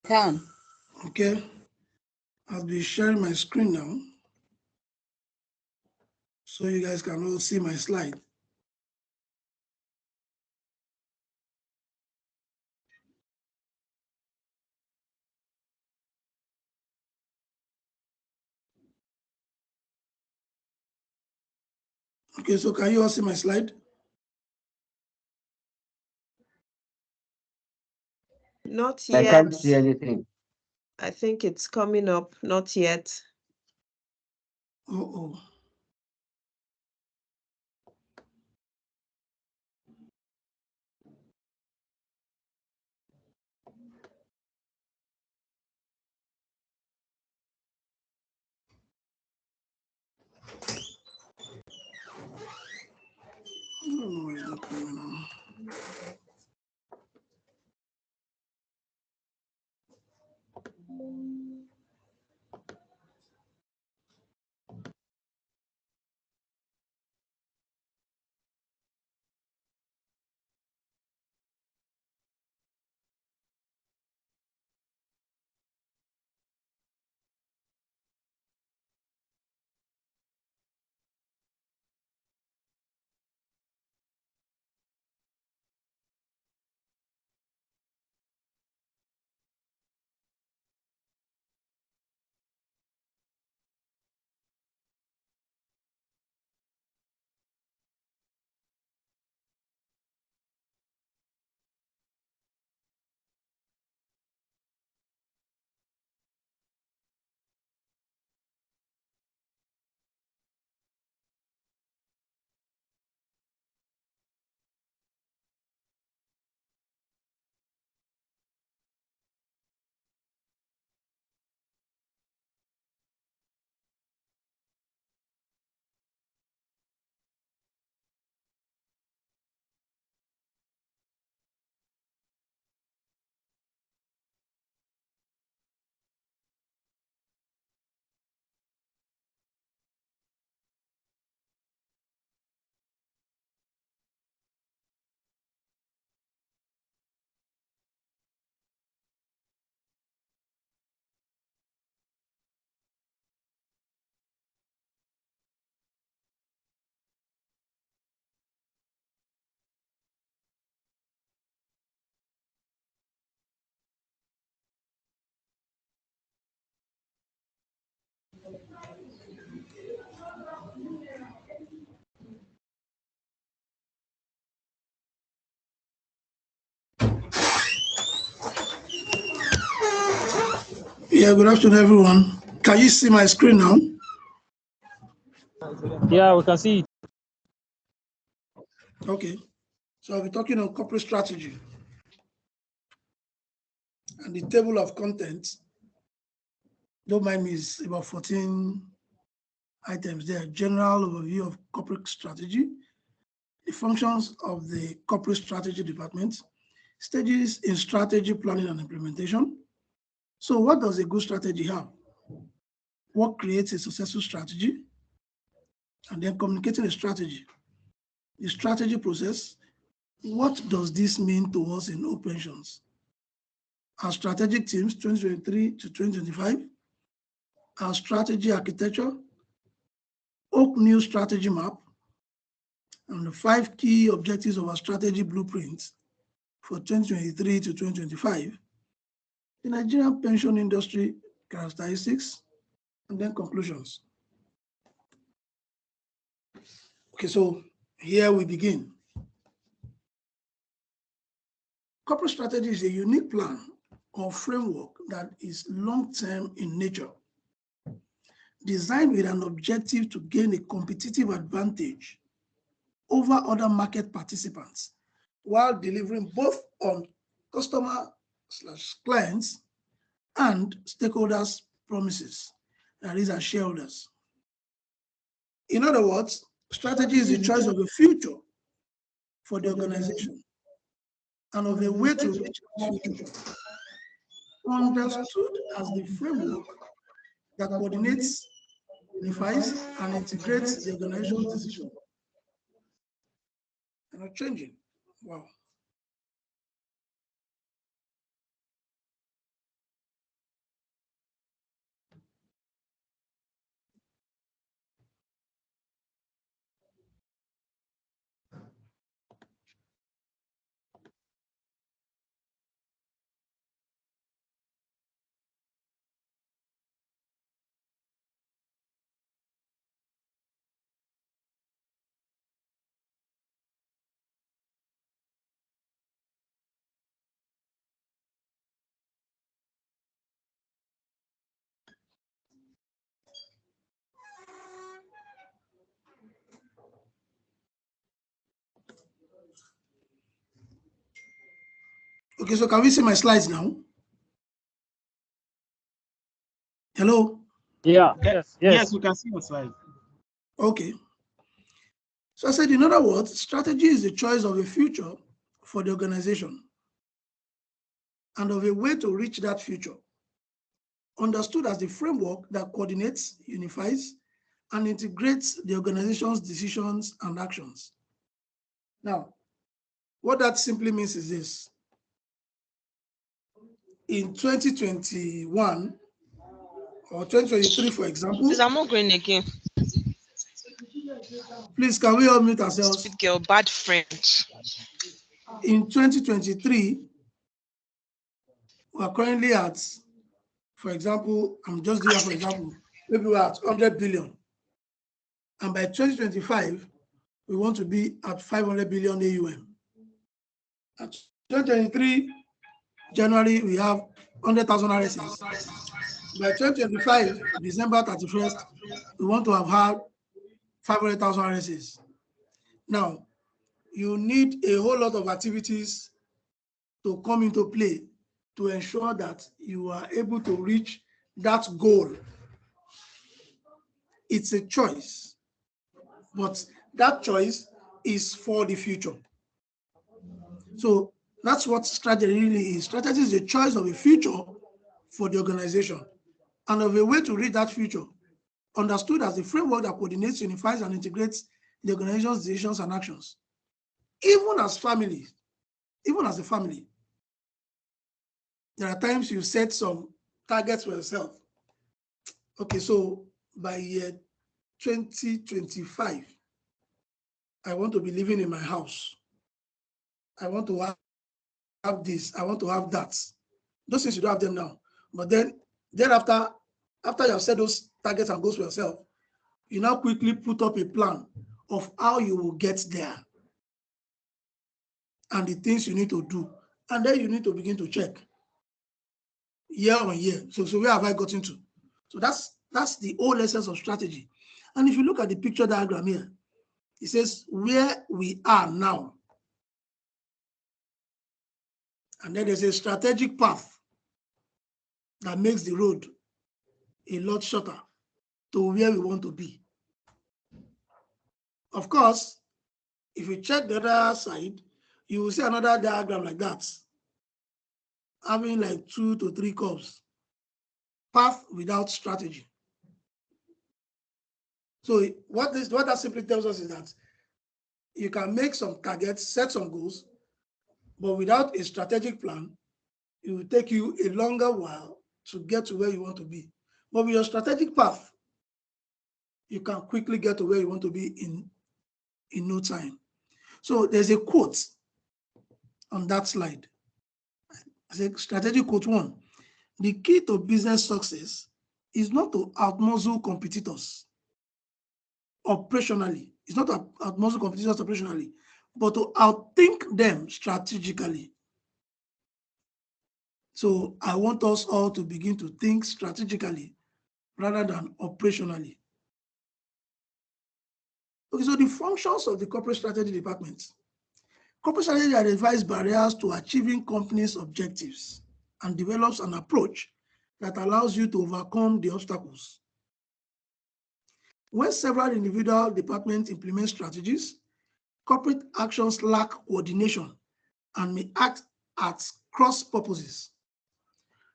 Can. Okay, I'll be sharing my screen now, so you guys can all see my slide. Okay, so can you all see my slide? Not I yet. can't see anything. I think it's coming up. Not yet. Oh. I don't know why it's not coming on. Yeah, good afternoon, everyone. Can you see my screen now? Yeah, we can see it. Okay, so I'll be talking on corporate strategy. And the table of contents, don't mind me, is about 14 items there. General overview of corporate strategy, the functions of the corporate strategy department, stages in strategy planning and implementation. So what does a good strategy have? What creates a successful strategy? And then communicating a strategy. The strategy process, what does this mean to us in operations? Our strategic teams, 2023 to 2025, our strategy architecture, Oak New strategy map, and the 5 key objectives of our strategy blueprint for 2023 to 2025, the Nigerian pension industry characteristics, and then conclusions. Okay, so here we begin. Corporate strategy is a unique plan or framework that is long-term in nature, designed with an objective to gain a competitive advantage over other market participants while delivering both on customer/clients and stakeholders' promises, that is, our shareholders. In other words, strategy is the choice of a future for the organization and of a way to reach the future, understood as the framework that coordinates, unifies, and integrates the organization's decision. And not changing. Wow. Okay, so can we see my slides now? Hello? Yeah, Yes, we can see your slide. Okay. So I said, in other words, strategy is the choice of a future for the organization and of a way to reach that future, understood as the framework that coordinates, unifies, and integrates the organization's decisions and actions. Now, what that simply means is this. In 2021 or 2023, for example, Please, I'm not going again. please, can we all mute ourselves? Sweet girl, bad French. In 2023, we are currently at, for example, I'm just doing that for example, maybe we're at 100 billion. And by 2025, we want to be at 500 billion AUM. At 2023, January, we have 100,000 RSs. By 2025, December 31st, we want to have had 500,000 RSs. Now, you need a whole lot of activities to come into play to ensure that you are able to reach that goal. It's a choice, but that choice is for the future. So that's what strategy really is. Strategy is the choice of a future for the organization and of a way to reach that future, understood as the framework that coordinates, unifies, and integrates the organization's decisions and actions. Even as families, even as a family, there are times you set some targets for yourself. Okay, so by year 2025, I want to be living in my house. I want to have this, I want to have that. Those things you don't have them now. But then thereafter, after you have set those targets and goals for yourself, you now quickly put up a plan of how you will get there and the things you need to do. And then you need to begin to check year on year. So where have I gotten to? So that's the whole essence of strategy. And if you look at the picture diagram here, it says where we are now. And then there's a strategic path that makes the road a lot shorter to where we want to be. Of course, if you check the other side, you will see another diagram like that, having like 2 to 3 curves. Path without strategy. So what that simply tells us is that you can make some targets, set some goals, but without a strategic plan, it will take you a longer while to get to where you want to be. But with your strategic path, you can quickly get to where you want to be in no time. So there's a quote on that slide. It's a strategic quote 1. The key to business success is not to outmuscle competitors operationally. It's not to outmuscle competitors operationally, but to outthink them strategically. So I want us all to begin to think strategically rather than operationally. Okay, so the functions of the corporate strategy department. Corporate strategy identifies barriers to achieving companies' objectives and develops an approach that allows you to overcome the obstacles. When several individual departments implement strategies, corporate actions lack coordination and may act at cross purposes.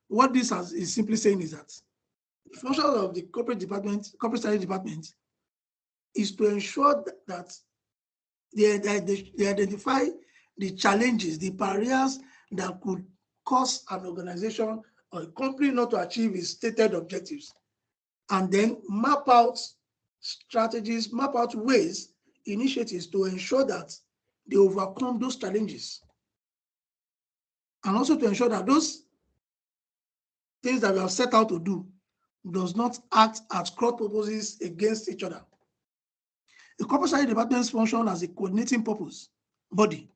What this is simply saying is that the function of the corporate strategy department, is to ensure that they identify the challenges, the barriers that could cause an organization or a company not to achieve its stated objectives, and then map out strategies, map out ways, initiatives to ensure that they overcome those challenges. And also to ensure that those things that we have set out to do does not act as cross purposes against each other. The corporate strategy department's function as a coordinating purpose body,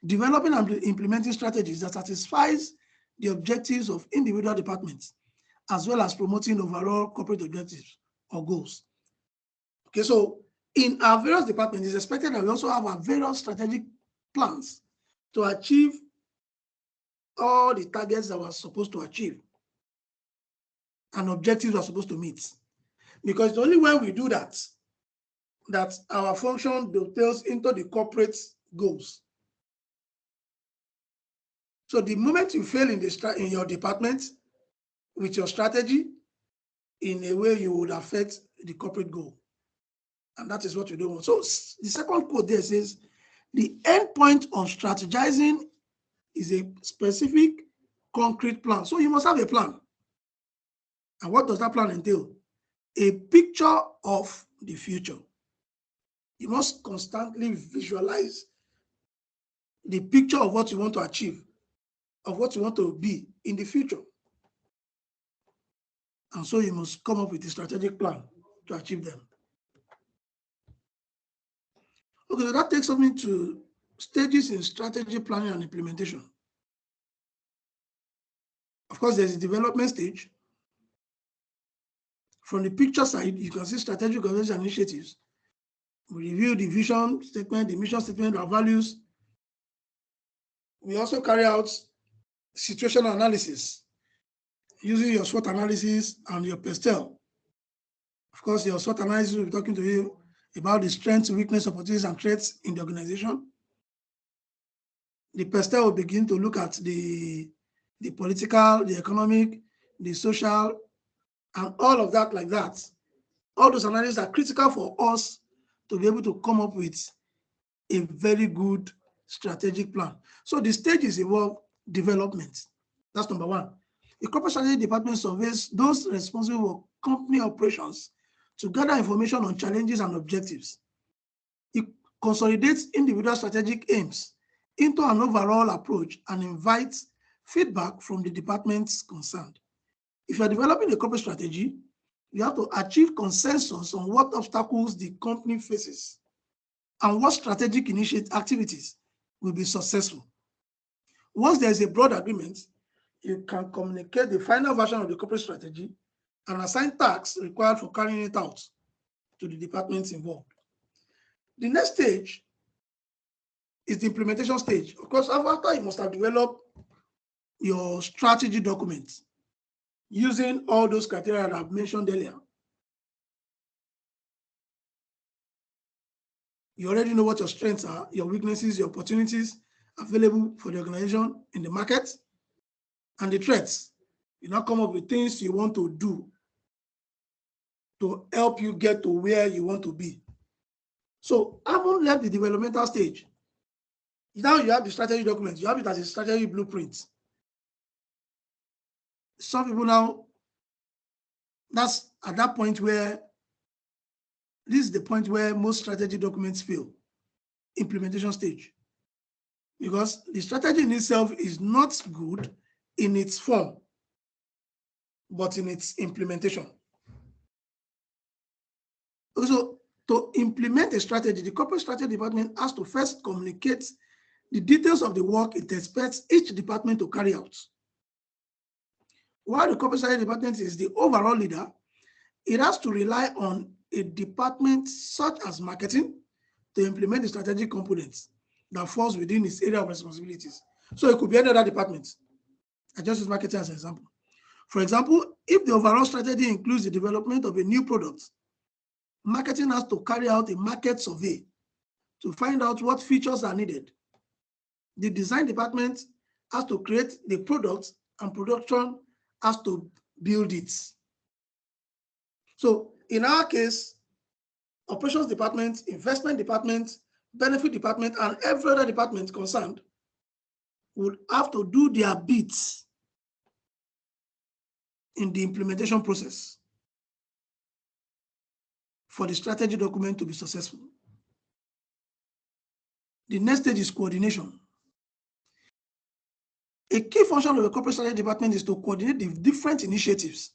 developing and implementing strategies that satisfies the objectives of individual departments, as well as promoting overall corporate objectives or goals. Okay, so in our various departments, it's expected that we also have our various strategic plans to achieve all the targets that we're supposed to achieve and objectives we're supposed to meet. Because it's only when we do that, that our function dovetails into the corporate goals. So the moment you fail in your department with your strategy, in a way you would affect the corporate goal. And that is what you don't want. So the second quote there says, the end point of strategizing is a specific concrete plan. So you must have a plan. And what does that plan entail? A picture of the future. You must constantly visualize the picture of what you want to achieve, of what you want to be in the future. And so you must come up with a strategic plan to achieve them. Okay, so that takes us into stages in strategy planning and implementation. Of course, there's a development stage. From the picture side, you can see strategic organization initiatives. We review the vision statement, the mission statement, our values. We also carry out situational analysis using your SWOT analysis and your PESTEL. Of course, your SWOT analysis will be talking to you about the strengths, weaknesses, opportunities, and threats in the organization. The PESTEL will begin to look at the political, the economic, the social, and all of that like that. All those analyses are critical for us to be able to come up with a very good strategic plan. So the stages involve development. That's number one. The corporate strategy department surveys those responsible for company operations to gather information on challenges and objectives. It consolidates individual strategic aims into an overall approach and invites feedback from the departments concerned. If you're developing a corporate strategy, you have to achieve consensus on what obstacles the company faces and what strategic activities will be successful. Once there is a broad agreement, you can communicate the final version of the corporate strategy and assign tasks required for carrying it out to the departments involved. The next stage is the implementation stage. Of course, after you must have developed your strategy document using all those criteria that I've mentioned earlier. You already know what your strengths are, your weaknesses, your opportunities available for the organization in the market, and the threats. You now come up with things you want to do to help you get to where you want to be. So having left the developmental stage, now you have the strategy document, you have it as a strategy blueprint. Some people now, that's at that point where, this is the point where most strategy documents fail, implementation stage. Because the strategy in itself is not good in its form, but in its implementation. Also, to implement a strategy, the corporate strategy department has to first communicate the details of the work it expects each department to carry out. While the corporate strategy department is the overall leader, it has to rely on a department such as marketing to implement the strategic components that falls within its area of responsibilities. So it could be any other department. I just use marketing as an example. For example, if the overall strategy includes the development of a new product, marketing has to carry out a market survey to find out what features are needed. The design department has to create the product and production has to build it. So in our case, operations department, investment department, benefit department, and every other department concerned would have to do their bits in the implementation process for the strategy document to be successful. The next stage is coordination. A key function of the corporate strategy department is to coordinate the different initiatives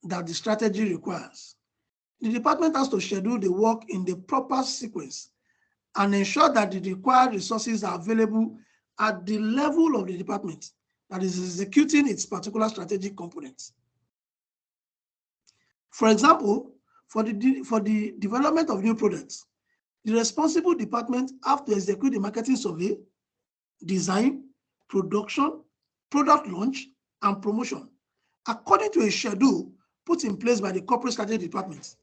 that the strategy requires. The department has to schedule the work in the proper sequence and ensure that the required resources are available at the level of the department that is executing its particular strategic components. For example, for the development of new products, the responsible department have to execute the marketing survey, design, production, product launch, and promotion, according to a schedule put in place by the corporate strategy department.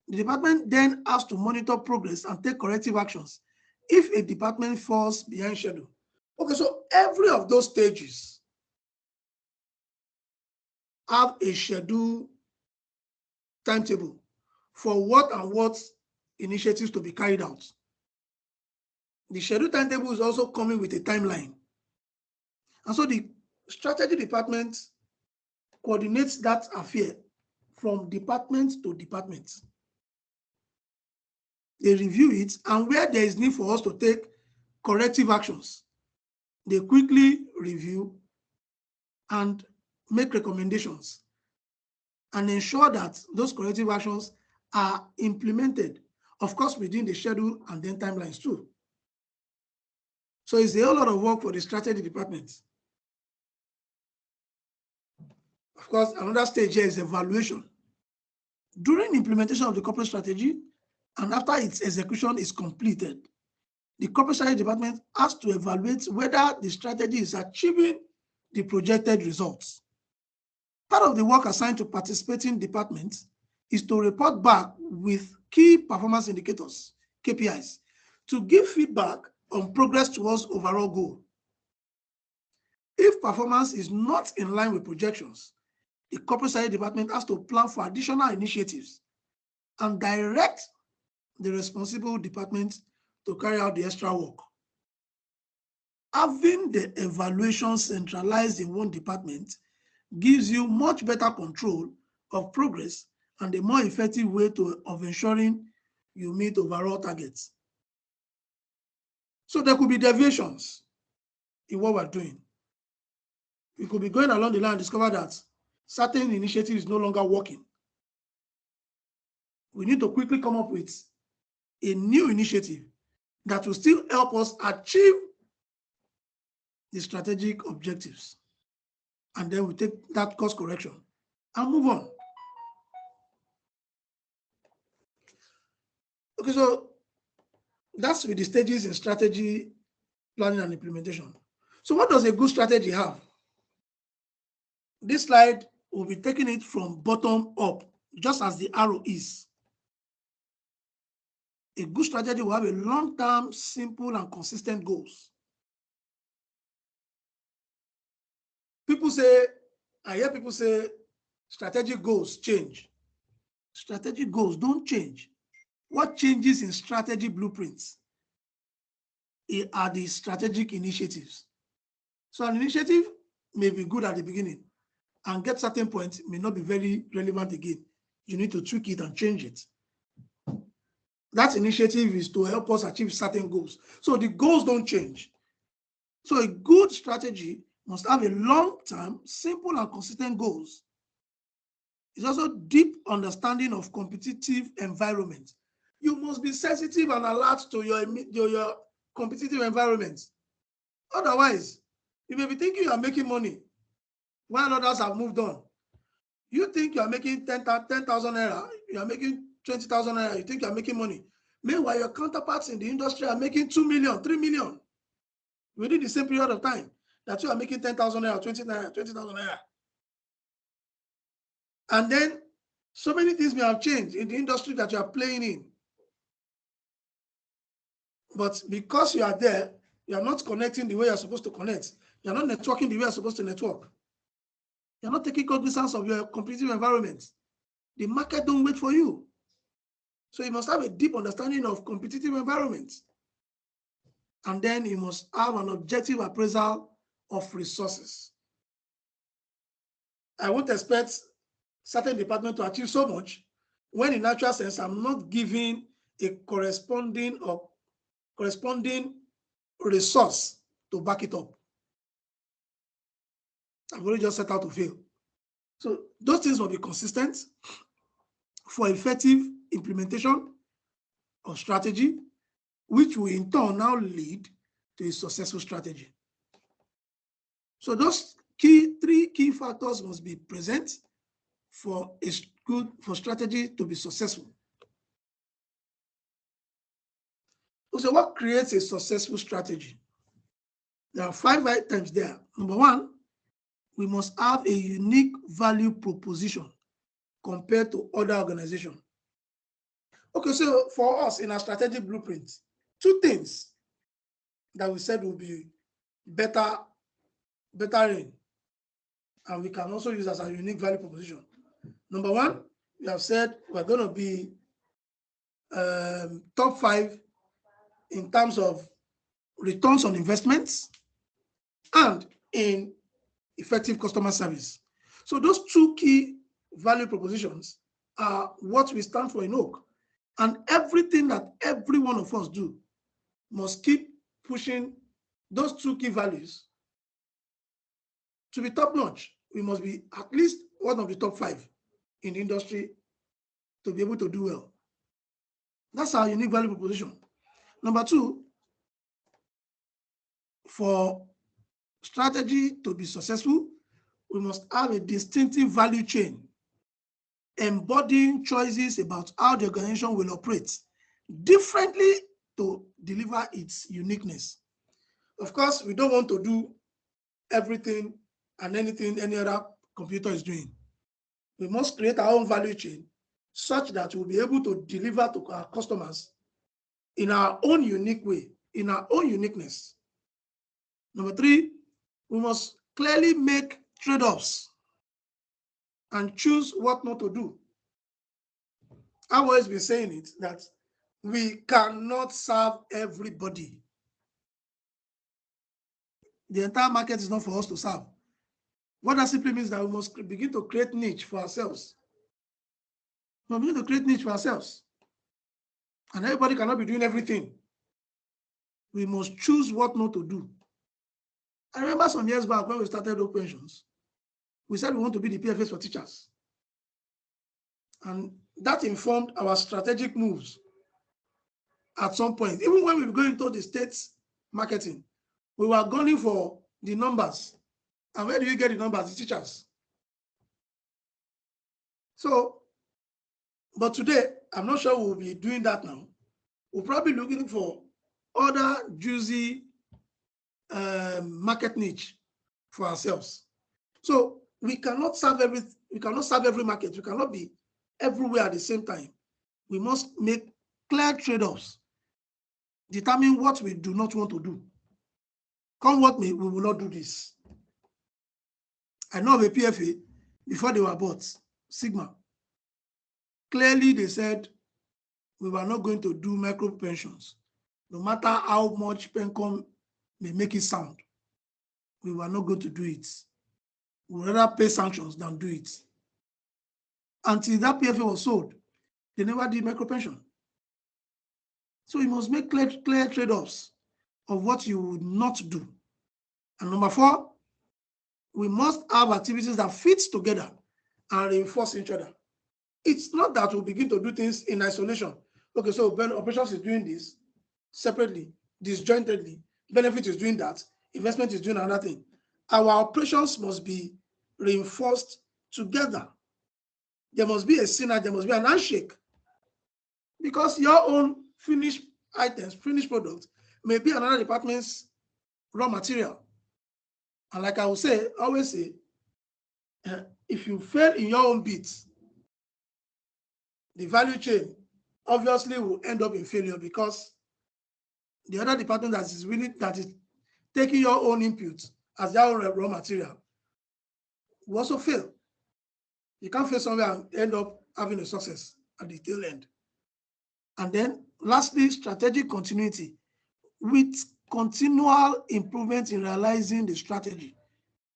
The department then has to monitor progress and take corrective actions if a department falls behind schedule. Okay, so every of those stages have a schedule timetable for what and what initiatives to be carried out. The schedule timetable is also coming with a timeline. And so the strategy department coordinates that affair from department to department. They review it, and where there is need for us to take corrective actions, they quickly review and make recommendations and ensure that those corrective actions are implemented, of course, within the schedule and then timelines too. So it's a whole lot of work for the strategy department. Of course, another stage here is evaluation. During implementation of the corporate strategy and after its execution is completed, the corporate strategy department has to evaluate whether the strategy is achieving the projected results. Part of the work assigned to participating departments is to report back with key performance indicators, KPIs, to give feedback on progress towards overall goal. If performance is not in line with projections, the corporate strategy department has to plan for additional initiatives and direct the responsible department to carry out the extra work. Having the evaluation centralized in one department gives you much better control of progress and a more effective way of ensuring you meet overall targets. So there could be deviations in what we're doing. We could be going along the line and discover that certain initiative is no longer working. We need to quickly come up with a new initiative that will still help us achieve the strategic objectives. And then we take that course correction and move on. Okay, so that's with the stages in strategy planning and implementation. So what does a good strategy have? This slide will be taking it from bottom up, just as the arrow is. A good strategy will have a long-term, simple, and consistent goals. I hear people say strategic goals change. Strategic goals don't change. What changes in strategy blueprints are the strategic initiatives. So an initiative may be good at the beginning and get certain points may not be very relevant again. You need to tweak it and change it. That initiative is to help us achieve certain goals. So the goals don't change. So a good strategy must have a long-term, simple, and consistent goals. It's also deep understanding of competitive environment. You must be sensitive and alert to your competitive environment. Otherwise, you may be thinking you are making money while others have moved on. You think you are making 10,000 naira, you are making 20,000 naira, you think you are making money. Meanwhile, your counterparts in the industry are making 2 million, 3 million within the same period of time that you are making 10,000 naira, 20,000 naira. And then so many things may have changed in the industry that you are playing in. But because you are there, you are not connecting the way you're supposed to connect. You're not networking the way you're supposed to network. You're not taking cognizance of your competitive environment. The market don't wait for you. So you must have a deep understanding of competitive environment. And then you must have an objective appraisal of resources. I won't expect certain department to achieve so much when in actual sense I'm not giving a corresponding resource to back it up. I've already just set out to fail. So those things will be consistent for effective implementation of strategy, which will in turn now lead to a successful strategy. So those three key factors must be present for strategy to be successful. So what creates a successful strategy? There are 5 items there. Number 1, we must have a unique value proposition compared to other organizations. Okay, so for us in our strategic blueprint, 2 things that we said will be bettering, and we can also use as a unique value proposition. Number 1, we have said we're going to be top 5 in terms of returns on investments and in effective customer service. So those 2 key value propositions are what we stand for in Oak. And everything that every one of us do must keep pushing those 2 key values to be top notch. We must be at least one of the top 5 in the industry to be able to do well. That's our unique value proposition. Number 2, for strategy to be successful, we must have a distinctive value chain embodying choices about how the organization will operate differently to deliver its uniqueness. Of course, we don't want to do everything and anything any other computer is doing. We must create our own value chain such that we'll be able to deliver to our customers in our own unique way, in our own uniqueness. Number 3, we must clearly make trade-offs and choose what not to do. I've always been saying it, that we cannot serve everybody. The entire market is not for us to serve. What that simply means that we must begin to create niche for ourselves. We begin to create niche for ourselves. And everybody cannot be doing everything. We must choose what not to do. I remember some years back when we started Oak Pensions, we said we want to be the PFS for teachers. And that informed our strategic moves at some point. Even when we were going to the states marketing, we were gunning for the numbers. And where do you get the numbers? The teachers. So, but today, I'm not sure we'll be doing that now. We're probably looking for other juicy market niche for ourselves. So we cannot serve every market. We cannot be everywhere at the same time. We must make clear trade-offs, determine what we do not want to do. Come what may, we will not do this. I know of a PFA before they were bought, Sigma. Clearly, they said we were not going to do micro pensions, no matter how much Pencom may make it sound. We were not going to do it. We would rather pay sanctions than do it. Until that PFA was sold, they never did micro pension. So you must make clear trade-offs of what you would not do. And number 4, we must have activities that fit together and reinforce each other. It's not that we'll begin to do things in isolation. Okay, so when operations is doing this separately, disjointedly, benefit is doing that, investment is doing another thing. Our operations must be reinforced together. There must be a synergy, there must be an handshake. Because your own finished items, finished products, may be another department's raw material. And like I will say, always say, if you fail in your own bits, the value chain obviously will end up in failure, because the other department that is taking your own inputs as their own raw material will also fail. You can't fail somewhere and end up having a success at the tail end. And then lastly, strategic continuity with continual improvement in realizing the strategy.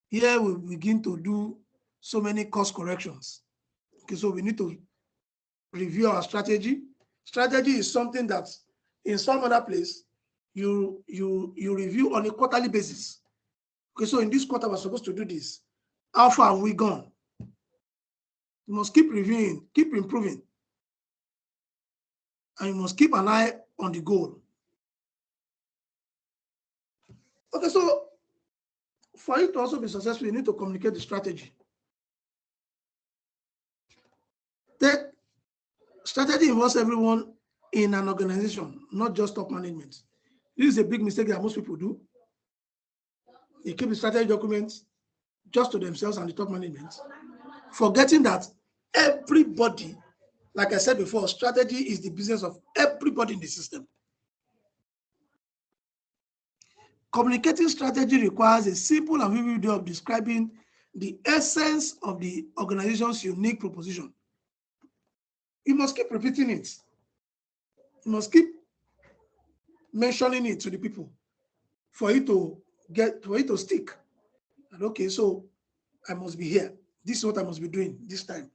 Here we begin to do so many course corrections. Okay, so we need to review our strategy. Strategy is something that in some other place you review on a quarterly basis. Okay, so in this quarter we're supposed to do this. How far have we gone? You must keep reviewing, keep improving, and you must keep an eye on the goal. Okay, so for you to also be successful, you need to communicate the strategy. Strategy involves everyone in an organization, not just top management. This is a big mistake that most people do. They keep the strategy documents just to themselves and the top management, forgetting that everybody, like I said before, strategy is the business of everybody in the system. Communicating strategy requires a simple and vivid way of describing the essence of the organization's unique proposition. You must keep repeating it. You must keep mentioning it to the people for it to stick. And okay, so I must be here. This is what I must be doing this time.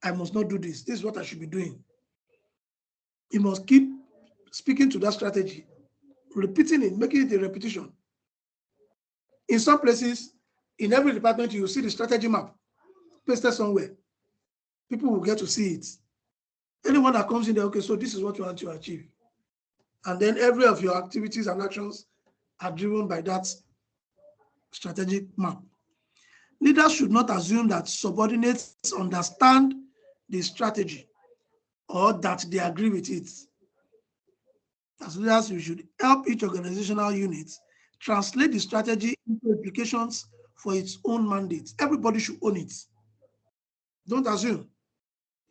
I must not do this. This is what I should be doing. You must keep speaking to that strategy, repeating it, making it a repetition. In some places, in every department, you will see the strategy map pasted somewhere. People will get to see it. Anyone that comes in there, okay, so this is what you want to achieve. And then every of your activities and actions are driven by that strategic map. Leaders should not assume that subordinates understand the strategy or that they agree with it. As leaders, we should help each organizational unit translate the strategy into implications for its own mandate. Everybody should own it. Don't assume.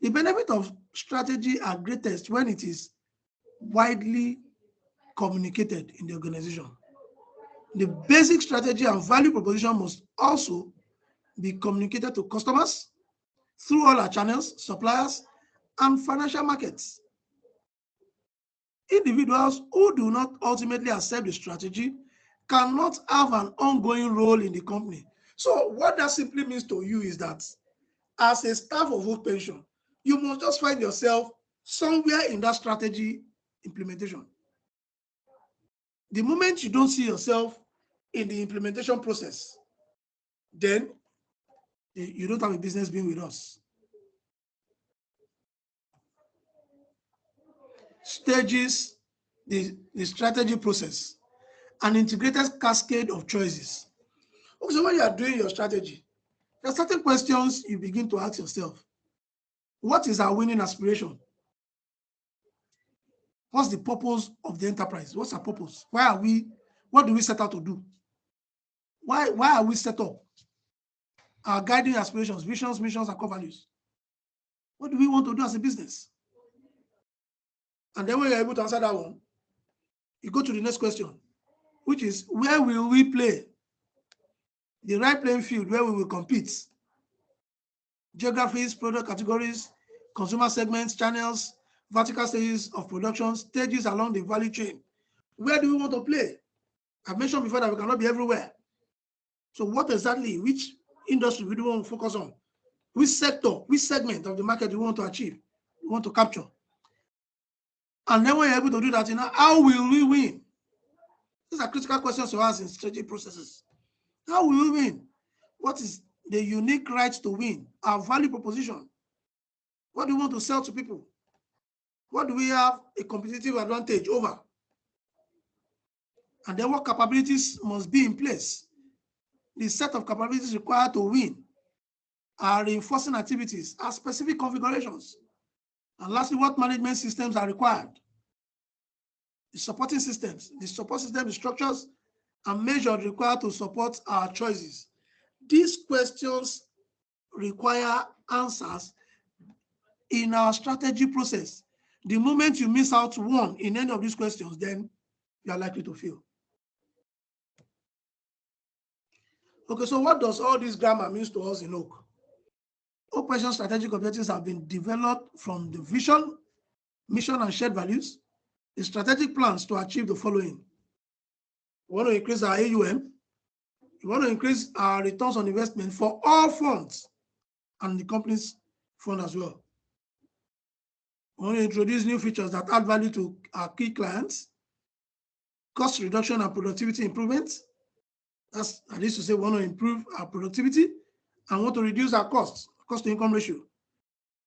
The benefit of strategy are greatest when it is widely communicated in the organization. The basic strategy and value proposition must also be communicated to customers through all our channels, suppliers, and financial markets. Individuals who do not ultimately accept the strategy cannot have an ongoing role in the company. So what that simply means to you is that as a staff of Hope Pension, you must just find yourself somewhere in that strategy implementation. The moment you don't see yourself in the implementation process, then you don't have a business being with us. Stages, the strategy process, an integrated cascade of choices. Okay, so when you are doing your strategy, there are certain questions you begin to ask yourself. What is our winning aspiration? What's the purpose of the enterprise? What's our purpose? What do we set out to do? Why are we set up? Our guiding aspirations, visions, missions, and core values. What do we want to do as a business? And then when you're able to answer that one, you go to the next question, which is where will we play? The right playing field where we will compete. Geographies, product categories, consumer segments, channels, vertical stages of production, stages along the value chain. Where do we want to play? I've mentioned before that we cannot be everywhere. So what exactly, which industry we do want to focus on? Which sector, which segment of the market we want to achieve, we want to capture? And then when you're able to do that, how will we win? These are critical questions to ask in strategic processes. How will we win? What is the unique right to win? Our value proposition. What do we want to sell to people? What do we have a competitive advantage over? And then what capabilities must be in place? The set of capabilities required to win. Our reinforcing activities, our specific configurations. And lastly, what management systems are required? The supporting systems, the support system, the structures and measures required to support our choices. These questions require answers in our strategy process. The moment you miss out one in any of these questions, then you are likely to fail. Okay, so what does all this grammar mean to us in Oak? Oak Pension strategic objectives have been developed from the vision, mission, and shared values, the strategic plans to achieve the following. We want to increase our AUM. We want to increase our returns on investment for all funds and the company's fund as well. We want to introduce new features that add value to our key clients, cost reduction and productivity improvements. That's, I used to say, we want to improve our productivity and want to reduce our cost to income ratio.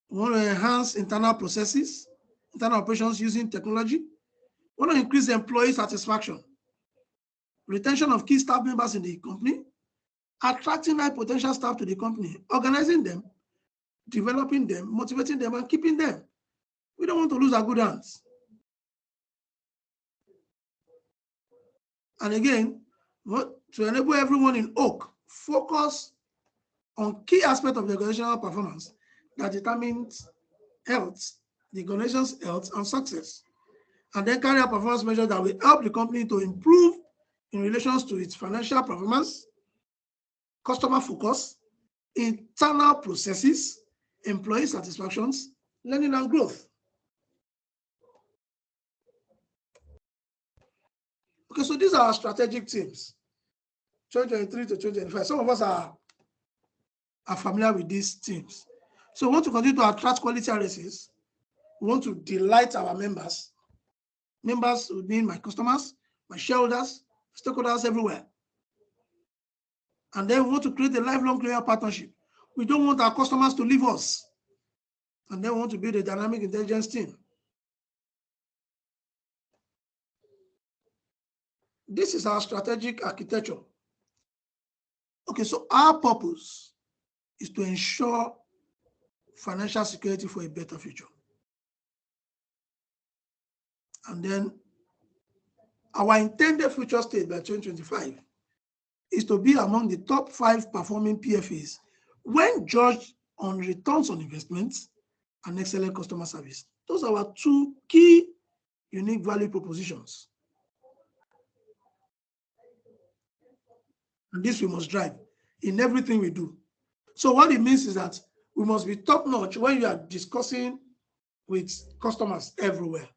We want to enhance internal processes, internal operations using technology. We want to increase employee satisfaction, retention of key staff members in the company, attracting high potential staff to the company, organizing them, developing them, motivating them, and keeping them. We don't want to lose our good hands. And again, to enable everyone in Oak focus on key aspects of the organizational performance that determines health, the organization's health and success, and then carry out performance measures that will help the company to improve in relations to its financial performance, customer focus, internal processes, employee satisfactions, learning and growth. Okay, so these are our strategic themes, 2023 to 2025. Some of us are familiar with these themes. So we want to continue to attract quality RSAs. We want to delight our members. Members would mean my customers, my shareholders, stakeholders everywhere. And then we want to create a lifelong loyal partnership. We don't want our customers to leave us. And then we want to build a dynamic intelligence team. This is our strategic architecture. Okay, so our purpose is to ensure financial security for a better future. And then our intended future state by 2025 is to be among the top 5 performing PFAs when judged on returns on investments and excellent customer service. Those are our 2 key unique value propositions. And this we must drive in everything we do. So what it means is that we must be top notch when you are discussing with customers everywhere.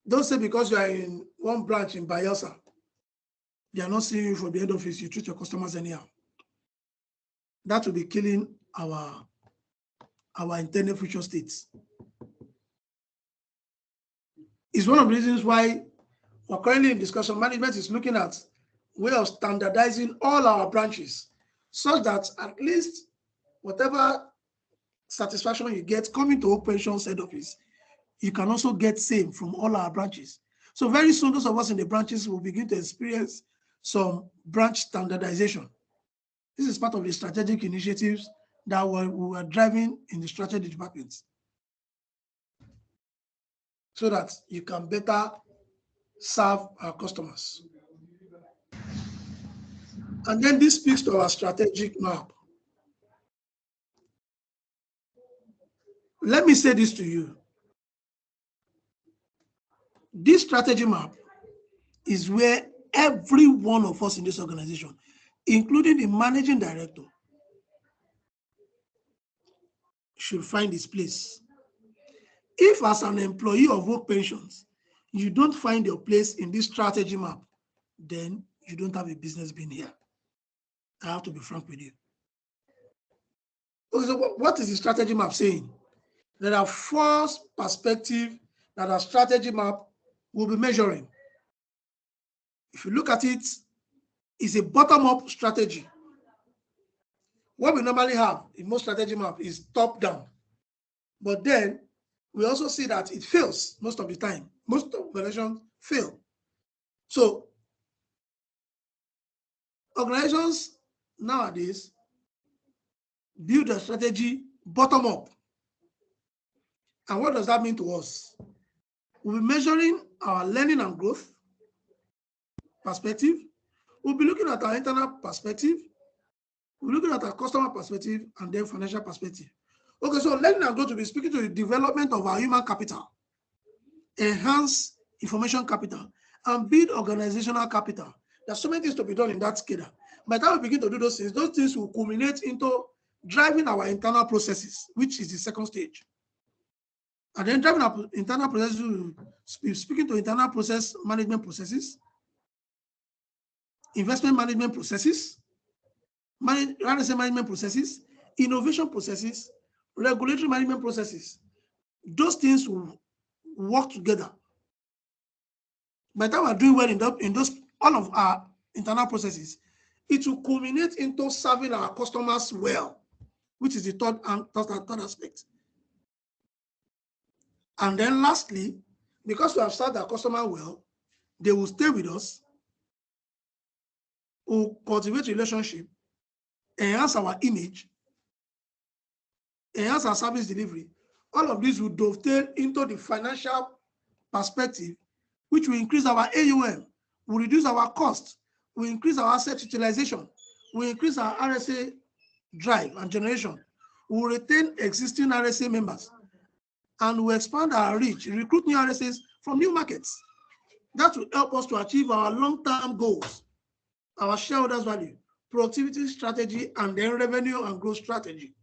Don't say because you are in one branch in Bayelsa, they are not seeing you from the head office, you treat your customers anyhow. That will be killing our intended future states. It's one of the reasons why we're currently in discussion. Management is looking at way of standardizing all our branches such that at least whatever satisfaction you get coming to Oak Pensions head office, you can also get same from all our branches. So very soon, those of us in the branches will begin to experience some branch standardization. This is part of the strategic initiatives that we were driving in the strategy department, so that you can better serve our customers. And then this speaks to our strategic map. Let me say this to you. This strategy map is where every one of us in this organization, including the managing director, should find its place. If as an employee of Oak Pensions, you don't find your place in this strategy map, then you don't have a business being here. I have to be frank with you. Okay, so what is the strategy map saying? There are 4 perspectives that our strategy map will be measuring. If you look at it, it's a bottom-up strategy. What we normally have in most strategy map is top-down. But then we also see that it fails most of the time. Most organizations fail. So organizations nowadays build a strategy bottom-up. And what does that mean to us? We'll be measuring our learning and growth perspective. We'll be looking at our internal perspective. We're looking at our customer perspective and then financial perspective. Okay, so learning and growth will be speaking to the development of our human capital, enhance information capital, and build organizational capital. There's so many things to be done in that scale. By the time we begin to do those things will culminate into driving our internal processes, which is the second stage. And then driving our internal processes, we'll be speaking to internal process management processes, investment management processes, management processes, innovation processes, regulatory management processes. Those things will work together. By the time we're doing well in those all of our internal processes, it will culminate into serving our customers well, which is the third aspect. And then lastly, because we have served our customer well, they will stay with us, will cultivate relationship, enhance our image, enhance our service delivery. All of this will dovetail into the financial perspective, which will increase our AUM, we reduce our costs, we increase our asset utilization, we increase our RSA drive and generation, we will retain existing RSA members, and we expand our reach, recruit new RSAs from new markets. That will help us to achieve our long-term goals, our shareholders' value, productivity strategy, and then revenue and growth strategy.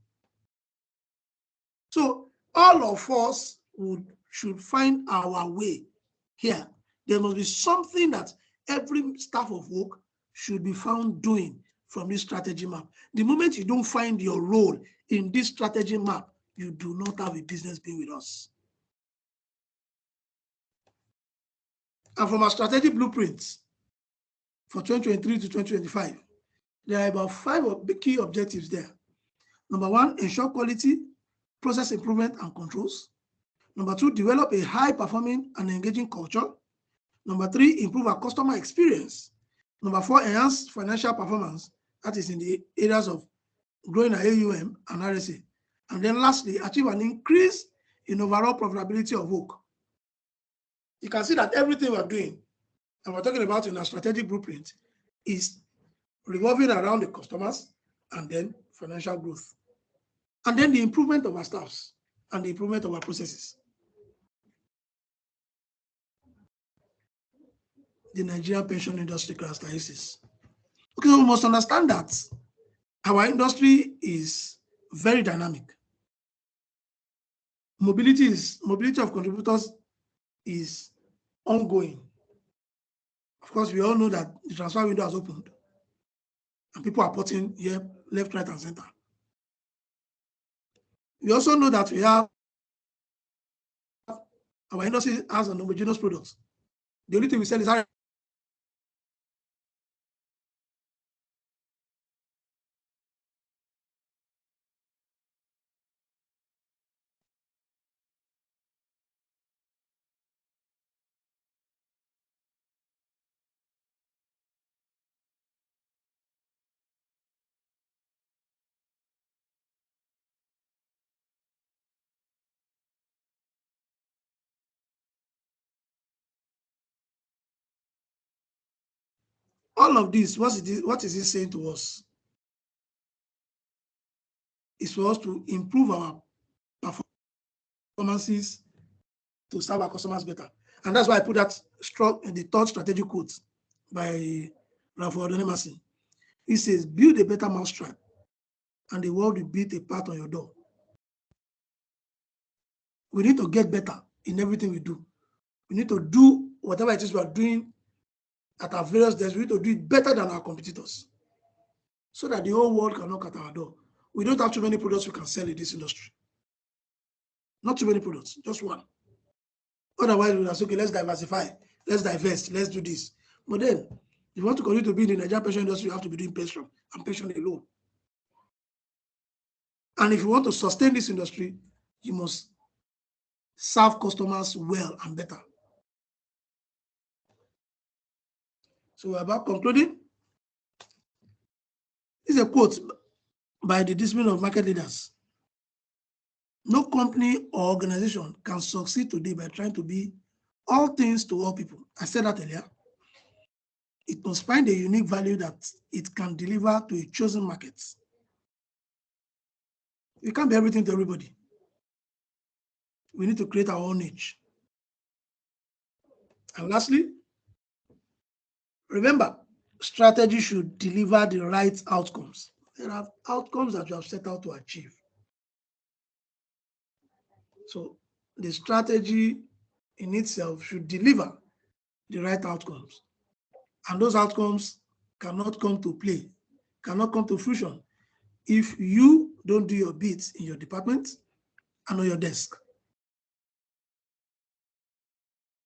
So all of us should find our way here. There must be something that every staff of work should be found doing from this strategy map. The moment you don't find your role in this strategy map, you do not have a business being with us. And from our strategy blueprints for 2023 to 2025, there are about 5 key objectives there. Number 1, ensure quality, process improvement and controls. Number 2, develop a high-performing and engaging culture. Number 3, improve our customer experience. Number 4, enhance financial performance, that is in the areas of growing our AUM and RSA. And then lastly, achieve an increase in overall profitability of work. You can see that everything we're doing, and we're talking about in our strategic blueprint, is revolving around the customers and then financial growth. And then the improvement of our staffs and the improvement of our processes. The Nigerian pension industry characteristics. Okay, so we must understand that our industry is very dynamic. Mobility of contributors is ongoing. Of course, we all know that the transfer window has opened and people are putting here left, right, and center. We also know that we have our industry has an homogeneous products. The only thing we sell is our all of this. What is it saying to us? It's for us to improve our performances to serve our customers better. And that's why I put that in the third strategic quote by Ralph Waldo. He says, build a better mousetrap and the world will beat a path on your door. We need to get better in everything we do. We need to do whatever it is we are doing at our various desks. We need to do it better than our competitors so that the whole world can knock at our door. We don't have too many products we can sell in this industry. Not too many products, just one. Otherwise, we'll say, okay, let's diversify, let's divest, let's do this. But then, if you want to continue to be in the Nigerian pension industry, you have to be doing pension and pension alone. And if you want to sustain this industry, you must serve customers well and better. So we're about concluding. This is a quote by the Discipline of Market Leaders. No company or organization can succeed today by trying to be all things to all people. I said that earlier. It must find a unique value that it can deliver to a chosen market. We can't be everything to everybody. We need to create our own niche. And lastly, remember, strategy should deliver the right outcomes. There are outcomes that you have set out to achieve. So the strategy in itself should deliver the right outcomes. And those outcomes cannot come to play, cannot come to fruition if you don't do your bits in your department and on your desk.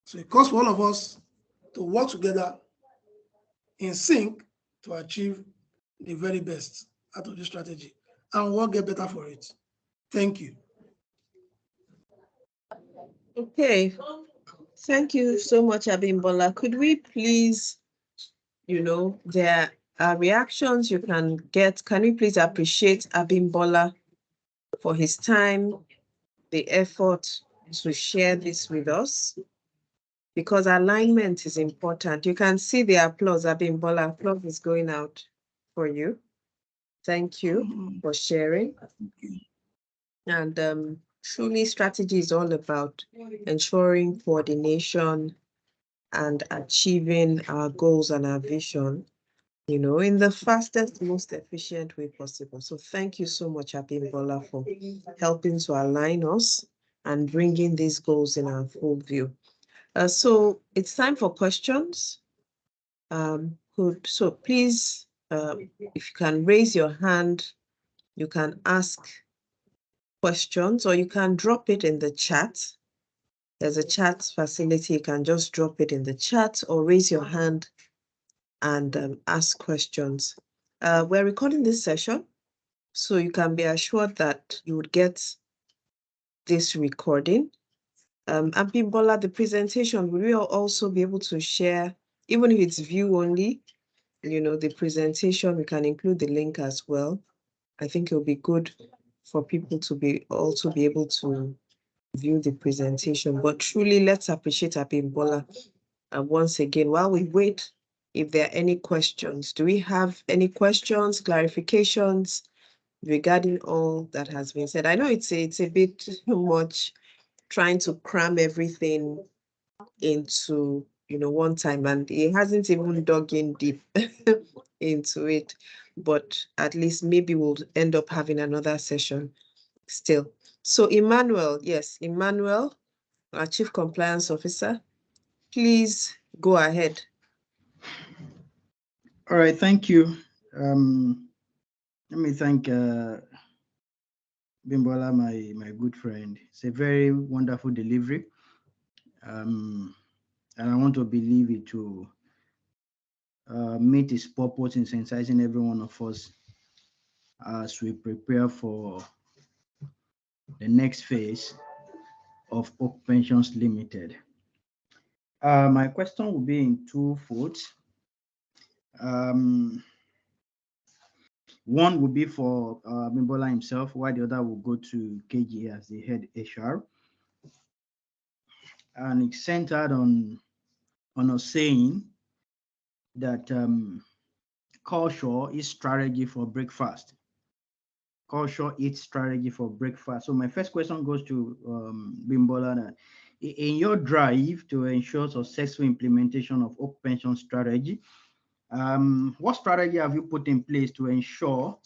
So it calls for all of us to work together in sync to achieve the very best out of this strategy and we'll get better for it. Thank you. Okay. Thank you so much, Abimbola. Could we please, there are reactions you can get. Can we please appreciate Abimbola for his time, the effort to share this with us? because alignment is important. You can see the applause. Abimbola, applause is going out for you. Thank you for sharing. And truly, strategy is all about ensuring coordination and achieving our goals and our vision, in the fastest, most efficient way possible. So thank you so much, Abimbola, for helping to align us and bringing these goals in our full view. So it's time for questions. So please, if you can raise your hand, you can ask questions, or you can drop it in the chat. There's a chat facility. You can just drop it in the chat or raise your hand and ask questions. We're recording this session, so you can be assured that you would get this recording. Abimbola, the presentation, will you also be able to share, even if it's view only, the presentation, we can include the link as well. I think it'll be good for people to be able to view the presentation. But truly, let's appreciate Abimbola. And once again, while we wait, if there are any questions, do we have any questions, clarifications regarding all that has been said? I know it's a bit too much trying to cram everything into one time, and it hasn't even dug in deep into it. But at least maybe we'll end up having another session still. So Emmanuel, yes, Emmanuel, our Chief Compliance Officer, please go ahead. All right, thank you. Let me thank Bimbola, my good friend. It's a very wonderful delivery. And I want to believe it to meet its purpose in sensitizing every one of us as we prepare for the next phase of Oak Pensions Limited. My question will be in two folds. One will be for Bimbola himself, while the other will go to KG as the head HR. And it's centered on us saying that culture is strategy for breakfast. Culture is strategy for breakfast. So my first question goes to Bimbola. That in your drive to ensure successful implementation of Oak Pension strategy, what strategy have you put in place to ensure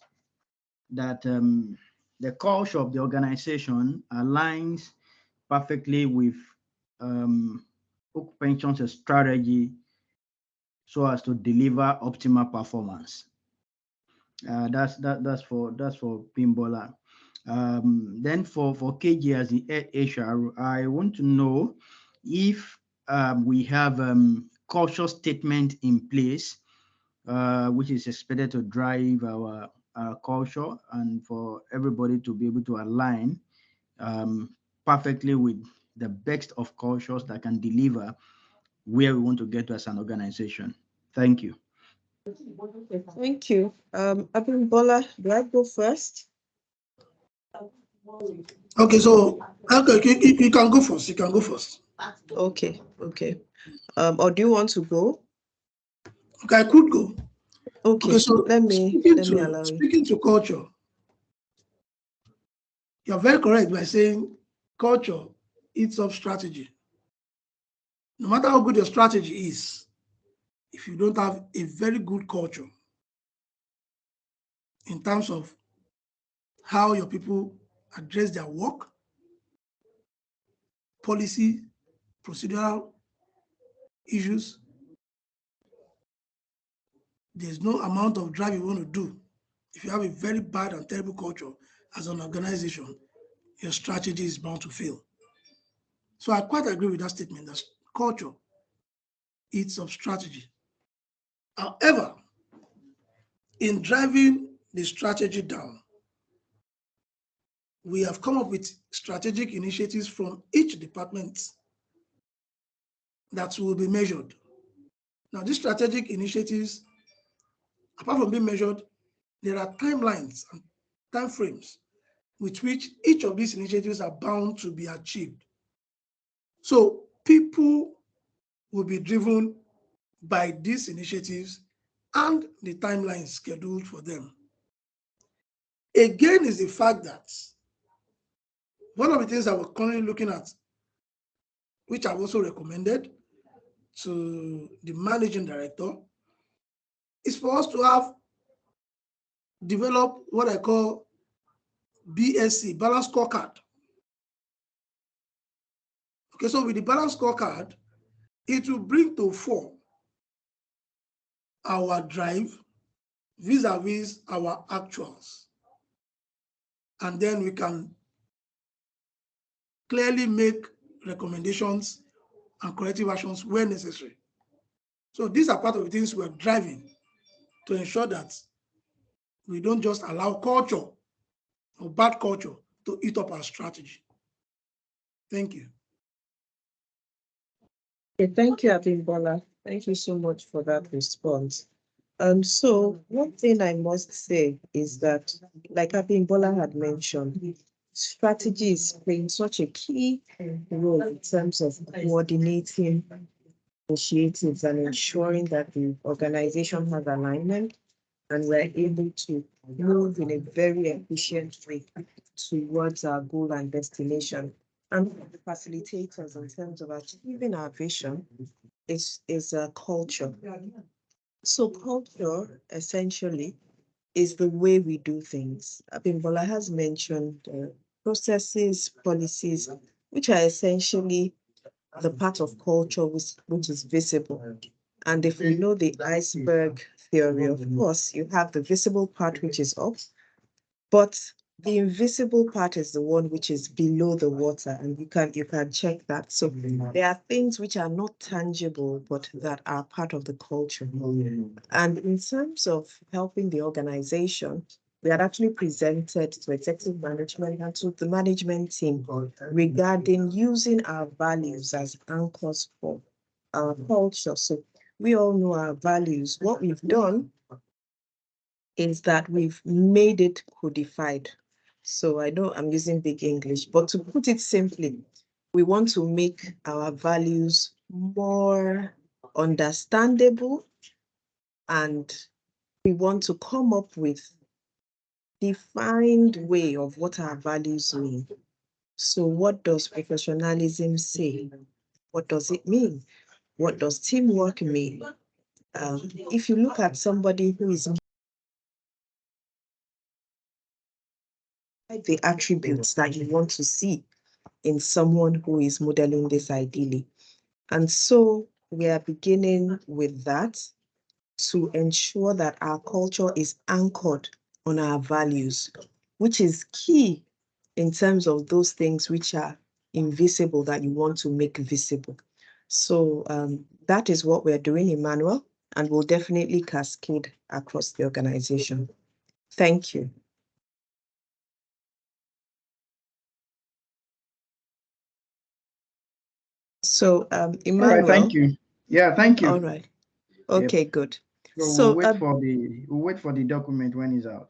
that the culture of the organization aligns perfectly with Oak Pension's strategy so as to deliver optimal performance? That's for Bimbola. Then for KG as the HR, I want to know if we have culture statement in place, which is expected to drive our culture and for everybody to be able to align perfectly with the best of cultures that can deliver where we want to get to as an organization. Thank you. Thank you. Abimbola, do I go first? Okay, so you can go first. You can go first. Okay. Or do you want to go? Okay, I could go. Okay, so let me allow you. Speaking to culture, you're very correct by saying culture eats up strategy. No matter how good your strategy is, if you don't have a very good culture in terms of how your people address their work, policy, procedural issues, there's no amount of drive you want to do. If you have a very bad and terrible culture as an organization, your strategy is bound to fail. So I quite agree with that statement that culture eats up strategy. However, in driving the strategy down, we have come up with strategic initiatives from each department that will be measured. Now, these strategic initiatives, apart from being measured, there are timelines and timeframes with which each of these initiatives are bound to be achieved. So people will be driven by these initiatives and the timeline scheduled for them. Again, is the fact that one of the things that we're currently looking at, which I've also recommended to the managing director, is for us to have developed what I call BSC, Balanced Scorecard. Okay, so with the Balanced Scorecard, it will bring to fore our drive vis-a-vis our actuals. And then we can clearly make recommendations and corrective actions where necessary. So these are part of the things we're driving to ensure that we don't just allow culture or bad culture to eat up our strategy. Thank you. Okay, thank you, Abimbola. Thank you so much for that response. So one thing I must say is that, like Abimbola had mentioned, strategy is playing such a key role in terms of coordinating initiatives and ensuring that the organization has alignment and we're able to move in a very efficient way towards our goal and destination. And the facilitators in terms of achieving our vision is a culture. So culture essentially is the way we do things. Abimbola has mentioned processes, policies, which are essentially the part of culture which is visible. And if we know the iceberg theory, of course, you have the visible part which is up, but the invisible part is the one which is below the water, and you can check that. So there are things which are not tangible, but that are part of the culture. And in terms of helping the organization, we had actually presented to executive management and to the management team regarding using our values as anchors for our culture. So we all know our values. What we've done is that we've made it codified. So I know I'm using big English, but to put it simply, we want to make our values more understandable, and we want to come up with defined way of what our values mean. So what does professionalism say? What does it mean? What does teamwork mean? If you look at somebody who is the attributes that you want to see in someone who is modeling this ideally. And so we are beginning with that to ensure that our culture is anchored on our values, which is key in terms of those things which are invisible that you want to make visible. So that is what we're doing, Emmanuel, and will definitely cascade across the organization. Thank you. So Emmanuel. All right, thank you. Yeah, thank you. All right. Okay, Yep. good. So we'll wait for the document when it's out.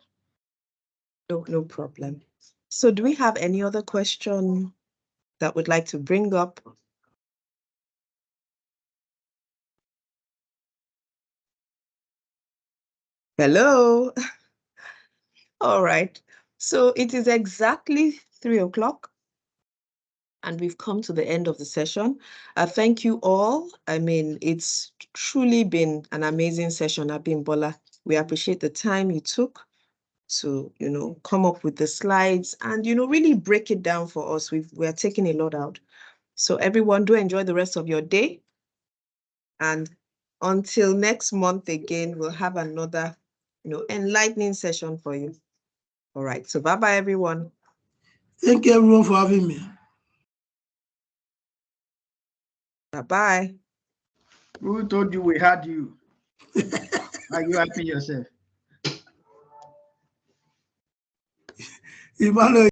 No problem. So do we have any other question that would like to bring up? Hello. All right. So it is exactly 3 o'clock. And we've come to the end of the session. Thank you all. I mean, it's truly been an amazing session, Abimbola. We appreciate the time you took to, come up with the slides and, really break it down for us. We're taking a lot out. So everyone, do enjoy the rest of your day. And until next month again, we'll have another, enlightening session for you. All right. So bye-bye, everyone. Thank you, everyone, for having me. Bye-bye. Who told you we had you? Are you happy yourself? Emmanuel.